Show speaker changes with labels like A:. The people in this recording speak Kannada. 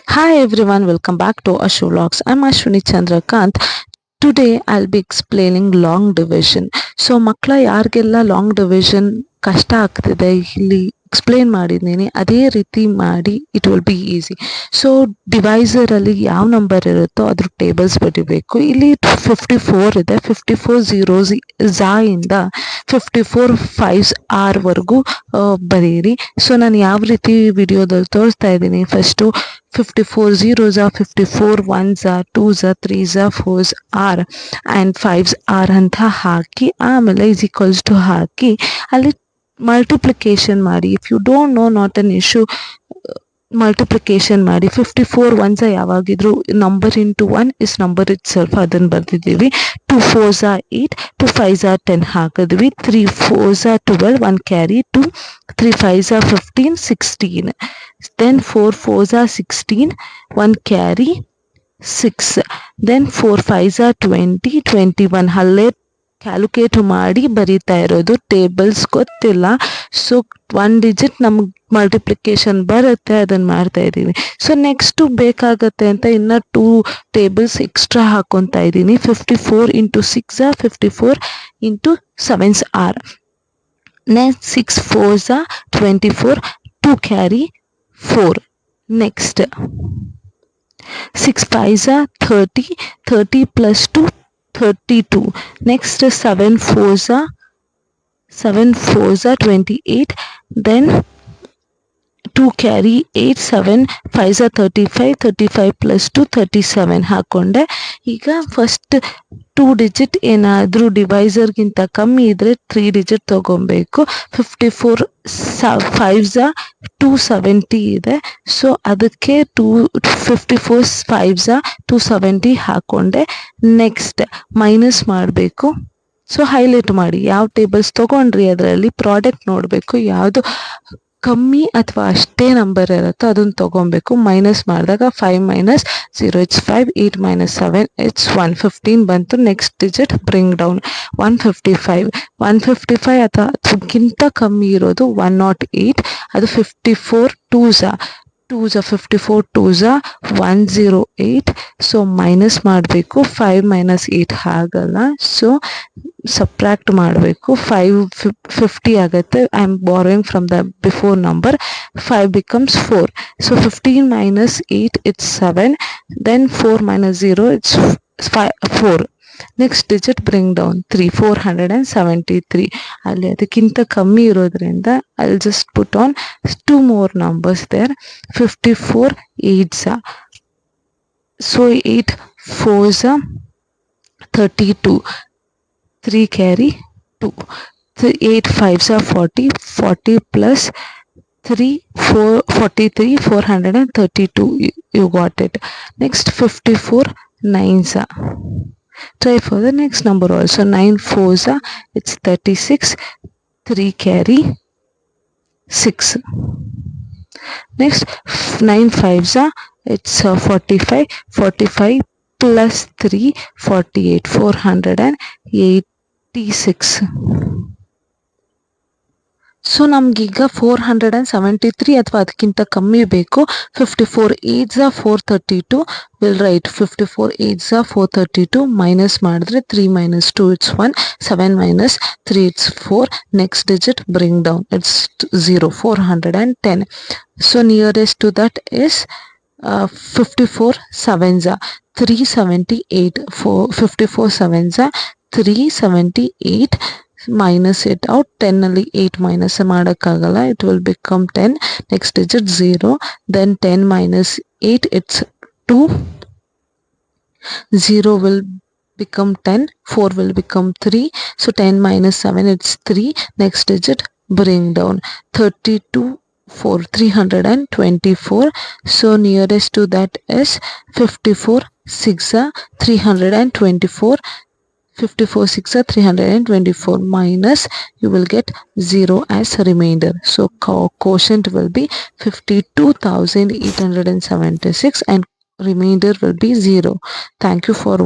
A: Hi everyone, welcome back to Ashu Vlogs. I'm Ashwini Chandrakant. Today I'll be explaining long division. So ಮಕ್ಕಳ ಯಾರಿಗೆಲ್ಲ ಲಾಂಗ್ ಡಿವಿಷನ್ ಕಷ್ಟ ಆಗ್ತಿದೆ ಇಲ್ಲಿ ಎಕ್ಸ್ಪ್ಲೇನ್ ಮಾಡಿದ್ದೀನಿ, ಅದೇ ರೀತಿ ಮಾಡಿ it will be easy. So ಡಿವೈಸರಲ್ಲಿ ಯಾವ ನಂಬರ್ ಇರುತ್ತೋ ಅದ್ರ ಟೇಬಲ್ಸ್ ಬರೀಬೇಕು. ಇಲ್ಲಿ 54 ಇದೆ, 54 zeros ಇಂದ 54 5s ಆರ್ವರೆಗೂ ಬರೀರಿ. ಸೊ ನಾನು ಯಾವ ರೀತಿ ವಿಡಿಯೋದಲ್ಲಿ ತೋರಿಸ್ತಾ ಇದ್ದೀನಿ, first 54 zeros are 54 1s are 2s are 3s are 4s are and 5s are ಅಂತ ಹಾಕಿ ಆಮೇಲೆ is equals to ಹಾಕಿ ಅಲ್ಲಿ ಮಲ್ಟಿಪ್ಲಿಕೇಶನ್ ಮಾಡಿ. If you don't know, not an issue, multiplication ಮಾಡಿ. 54 1s ಯಾವಾಗಿದ್ರು ನಂಬರ್ ಇಂಟು 1 ಇಸ್ ನಂಬರ್ ಇಟ್ ಸೆಲ್ಫ್, ಅದನ್ನು ಬರ್ದಿದ್ದೀವಿ. 2 4s are 8, 2 5s are 10 ಹಾಕಿದ್ವಿ. 3 4s are 12, 1 carry 2, 3 5s are 15 16, then 4 4s are 16, 1 carry 6, then 4 5s are 20 21. ಅಲ್ಲೇ ಕ್ಯಾಲ್ಕುಲೇಟ್ ಮಾಡಿ ಬರೀತಾ ಇರೋದು, ಟೇಬಲ್ಸ್ ಗೊತ್ತಿಲ್ಲ. ಸೊ 1 ಡಿಜಿಟ್ ನಮ್ಗೆ ಮಲ್ಟಿಪ್ಲಿಕೇಶನ್ ಬರುತ್ತೆ, ಅದನ್ನು ಮಾಡ್ತಾ ಇದ್ದೀವಿ. ಸೊ ನೆಕ್ಸ್ಟು ಬೇಕಾಗತ್ತೆ ಅಂತ ಇನ್ನು 2 ಟೇಬಲ್ಸ್ ಎಕ್ಸ್ಟ್ರಾ ಹಾಕೊತಾ ಇದ್ದೀನಿ. 54 into 6 are 54 into 7s are. Next 6 4s are 24, 2 carry 4. Next 6 5s are 30, 30 plus 2 32. Next 7 4s are 28, then 2 carry 8, 7 5s are 35, 35 plus 2 37 ಹಾಕೊಂಡೆ. ಈಗ ಫಸ್ಟ್ 2 ಡಿಜಿಟ್ ಏನಾದರೂ ಡಿವೈಸರ್ಗಿಂತ ಕಮ್ಮಿ ಇದ್ದರೆ 3 ಡಿಜಿಟ್ ತೊಗೊಬೇಕು. 54 5s are 270 ಇದೆ, ಸೊ ಅದಕ್ಕೆ 54 5s are 270 ಹಾಕೊಂಡೆ. ನೆಕ್ಸ್ಟ್ ಮೈನಸ್ ಮಾಡಬೇಕು. ಸೊ ಹೈಲೈಟ್ ಮಾಡಿ ಯಾವ ಟೇಬಲ್ಸ್ ತೊಗೊಂಡ್ರಿ ಅದರಲ್ಲಿ ಪ್ರಾಡಕ್ಟ್ ನೋಡಬೇಕು, ಯಾವುದು ಕಮ್ಮಿ ಅಥವಾ ಅಷ್ಟೇ ನಂಬರ್ ಇರುತ್ತೋ ಅದನ್ನು ತೊಗೊಬೇಕು. ಮೈನಸ್ ಮಾಡಿದಾಗ 5 minus 0 ಇಟ್ಸ್ 5, 8 minus 7 ಇಟ್ಸ್ 1, 15 ಬಂತು. ನೆಕ್ಸ್ಟ್ ಡಿಜಿಟ್ ಬ್ರಿಂಗ್ ಡೌನ್ 155, 155 ಅಥವಾ ಅದಕ್ಕಿಂತ ಕಮ್ಮಿ ಇರೋದು 108, ಅದು 54 2s are 54 2s are 108. So minus ಮಾಡಬೇಕು. 5 minus 8 ಆಗಲ್ಲ, ಸೊ ಸಬ್ಟ್ರಾಕ್ಟ್ ಮಾಡಬೇಕು. 50 ಆಗುತ್ತೆ. I am borrowing from the before number. 5 becomes 4. So 15 minus 8 it's 7, then 4 minus 0 it's 4. Next digit bring down 3, 473. ಅಲ್ಲಿ ಅದಕ್ಕಿಂತ ಕಮ್ಮಿ ಇರೋದ್ರಿಂದ I just put on 2 more numbers there. 54 8s are, so 8 4s are 32, 3 carry 2, 8 5s are 40, 40 plus 3 4 43, 432. You got it. Next 54 9s are. Try for the next number also. 9 4s are, it's 36, 3 carry 6. Next 9 5s are, it's 45, 45 plus 3 48, 486. So ನಮಗೀಗ 473 ಅಥವಾ ಅದಕ್ಕಿಂತ ಕಮ್ಮಿ ಬೇಕು. 54 8s are 432. Will write 54 8s are 432. Minus ಮಾಡಿದ್ರೆ 3 minus 2 it's 1, 7 minus 3 it's 4. Next digit bring down it's 0, 410. So nearest to that is 54 7s are 378, 54 7s are 378. Minus it out. 10 ಅಲ್ಲಿ 8 ಮೈನಸ್ ಮಾಡೋಕ್ಕಾಗಲ್ಲ, it will become 10. Next digit 0, then 10 minus 8 it's 2, 0 will become 10, 4 will become 3. So 10 minus 7 it's 3. Next digit bring down 32 4 324. So nearest to that is 54 6 are 324. 54 6 are 324 minus you will get 0 as remainder. So quotient will be 52,876 and remainder will be 0. Thank you for watching.